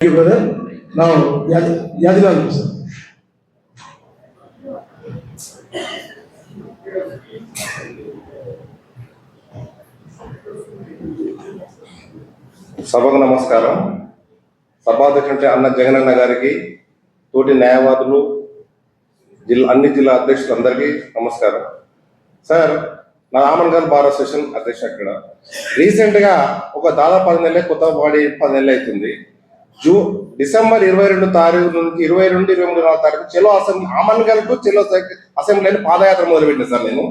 Thank you, brother. Now, Yadigal, sir. సభకు నమస్కారం. సభాధ్యక్షుడు అన్న జగనన్న గారికి, తోటి న్యాయవాదులు, అన్ని జిల్లా అధ్యక్షులందరికీ నమస్కారం. సార్, నా ఆమన్గల్ బార్ అసోసియేషన్ అధ్యక్షుడు. అక్కడ రీసెంట్గా ఒక దాదాపు 10 నెలలే, కొత్త బాడీ 10 నెలలు అవుతుంది. డిసెంబర్ 22 తారీఖు నుంచి 22-23 తారీఖు చెలో assembly, Amangal to Chalo assembly అని పాదయాత్ర మొదలుపెట్టిన సార్. నేను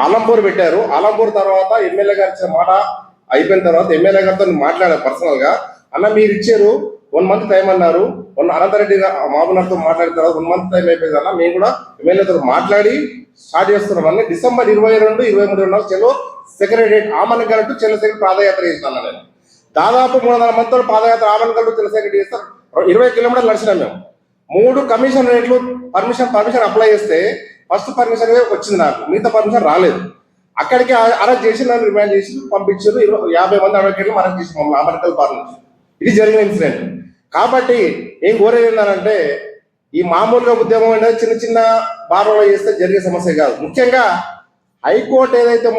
ఆలంపూర్ పెట్టారు. ఆలంపూర్ తర్వాత ఎమ్మెల్యే గారి ఇచ్చిన మాట అయిపోయిన తర్వాత ఎమ్మెల్యే గారితో మాట్లాడారు పర్సనల్ గా. అన్న మీరు ఇచ్చారు 1 మంత్ టైం అన్నారు. అనంతరెడ్డి మామూలుతో మాట్లాడిన తర్వాత 1 మంత్ టైం అయిపోయింది అన్న. మేము కూడా ఎమ్మెల్యేతో మాట్లాడి స్టార్ట్ చేస్తున్నాం అన్న. December 22-23 Chalo secretariat Amangal to Chalo secretary పాదయాత్ర చేస్తాను నేను. దాదాపు 300 మందితో పాదయాత్ర ఆమన్గల్ టు చెలో సెక్రటరీ చేస్తారు. 20 కిలోమీటర్లు నడిచినాం మేము. 3 కమిషన్ రేట్లు పర్మిషన్ అప్లై చేస్తే ఫస్ట్ పర్మిషన్ వచ్చింది నాకు, మిగతా పర్మిషన్ రాలేదు. అక్కడికి అరెస్ట్ చేసి నన్ను రిమాండ్ చేసి పంపించారు. 50 మంది అడ్వకేట్లు అరెస్ట్ చేసి మమ్మల్ని ఆమన్గల్ బార్ నుంచి. ఇది జరిగిన ఇన్సిడెంట్. కాబట్టి ఏం కోరేది ఏంటంటే, ఈ మామూలుగా ఉద్యమం అనేది చిన్న చిన్న బార్లో చేస్తే జరిగే సమస్య కాదు. ముఖ్యంగా హైకోర్టు ఏదైతే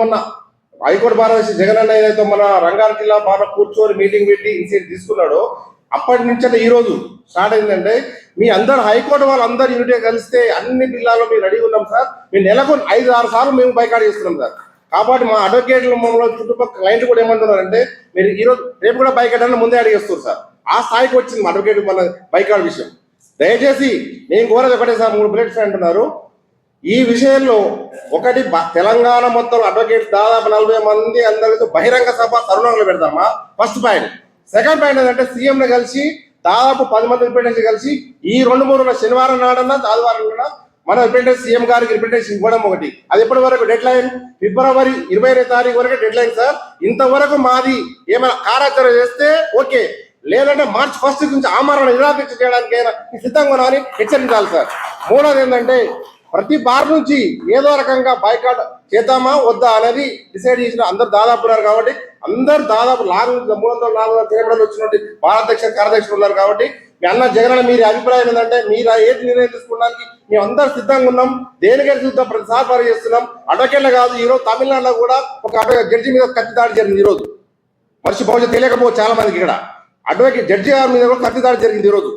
హైకోర్టు బార్ జగనన్న ఏదైతే మన రంగారెడ్డి జిల్లా బార్లో కూర్చొని మీటింగ్ పెట్టి ఇన్సిడెంట్ తీసుకున్నాడో, అప్పటి నుంచి ఈ రోజు స్టార్ట్ అయిందంటే, మీ అందరు హైకోర్టు వాళ్ళందరూ యూనిట్గా కలిస్తే అన్ని జిల్లాలో మేము రెడీ ఉన్నాం సార్. మేము నెలకు 5-6 సార్లు మేము బైకాట్ చేస్తున్నాం సార్. కాబట్టి మా అడ్వకేట్లు మమ్మల్ని చుట్టుపక్కల క్లయింట్లు కూడా ఏమంటున్నారంటే, మీరు ఈరోజు రేపు కూడా బైకాట్ అని ముందే అడిగేస్తారు సార్. ఆ స్థాయికి వచ్చింది మా అడ్వకేట్ మన బైకాట్ విషయం. దయచేసి నేను కోరేది ఒకటే సార్, 3 బుల్లెట్స్ అంటున్నారు. ఈ విషయంలో ఒకటి, తెలంగాణ మొత్తం అడ్వకేట్ దాదాపు 40 మంది అందరితో బహిరంగ సభ తరుణంలో పెడతామా, ఫస్ట్ పాయింట్. సెకండ్ పాయింట్ ఏంటంటే, సీఎంని కలిసి దాదాపు 10 మంది రిప్రజెంటేషన్ కలిసి ఈ 2-3 శనివారం నాడన్నా ఆదివారం కూడా మన రిప్రజెంటేషన్ సీఎం గారికి రిప్రజెంటేషన్ ఇవ్వడం ఒకటి. అది ఎప్పటి వరకు డెడ్ లైన్? ఫిబ్రవరి 20 తారీఖు వరకు డెడ్ లైన్ సార్. ఇంతవరకు మాది ఏమైనా కార్యాచరణ చేస్తే ఓకే, లేదంటే మార్చి 1 నుంచి ఆమరణ నిరాకరణ చేయడానికైనా సిద్ధంగా ఉన్నామని హెచ్చరించాలి సార్. మూడోది ఏంటంటే, ప్రతి బార్ నుంచి ఏదో రకంగా బైకాట్ చేద్దామా వద్దా అనేది డిసైడ్ చేసిన అందరు దాదాపు ఉన్నారు. కాబట్టి అందరు దాదాపు 300-400 కిలోమీటర్లు వచ్చినట్టు భారతదేశ కార్యదర్శులు ఉన్నారు. కాబట్టి మీ అన్న జగన్ మీరు అభిప్రాయం ఏంటంటే, మీరు ఏది నిర్ణయం తీసుకోవడానికి మేము అందరు సిద్ధంగా ఉన్నాం. దేనికైనా చూద్దాం, ప్రతిసారి పని చేస్తున్నాం. అడ్వకేట్లే కాదు, ఈరోజు తమిళనాడులో కూడా ఒక జడ్జి మీద కత్తి దాడి జరిగింది. ఈరోజు మనిషి భవిష్యత్తు తెలియకపోవచ్చు చాలా మందికి. ఇక్కడ అడ్వకేట్ జడ్జి గారి మీద కూడా కత్తి దాడి జరిగింది ఈరోజు.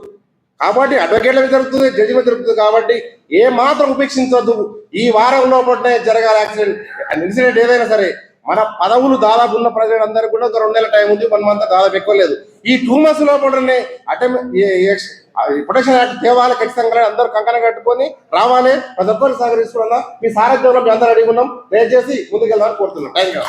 కాబట్టి అడ్వకేట్ల మీద జరుగుతుంది, జడ్జి మీద జరుగుతుంది. కాబట్టి ఏ మాత్రం ఉపేక్షించవద్దు. ఈ వారంలో పట్టే జరగాలి యాక్సిడెంట్ ఇన్సిడెంట్ ఏదైనా సరే. మన పదవులు దాదాపు ఉన్న ప్రజలందరికీ కూడా 2 నెలల టైం ఉంది. 1 మంత్ దాదాపు ఎక్కువ లేదు. ఈ 2 months లోపలనే ప్రొటెక్షన్ యాక్ట్ తేవాలి ఖచ్చితంగా. అందరూ కంకణం కట్టుకొని రావాలి. ప్రతి ఒక్కరు సహకరిస్తున్నా మీ సారథ్యంలో మీ అందరూ అడిగి ఉన్నాం. దయచేసి ముందుకెళ్ళాలని కోరుతున్నాం. Thank you.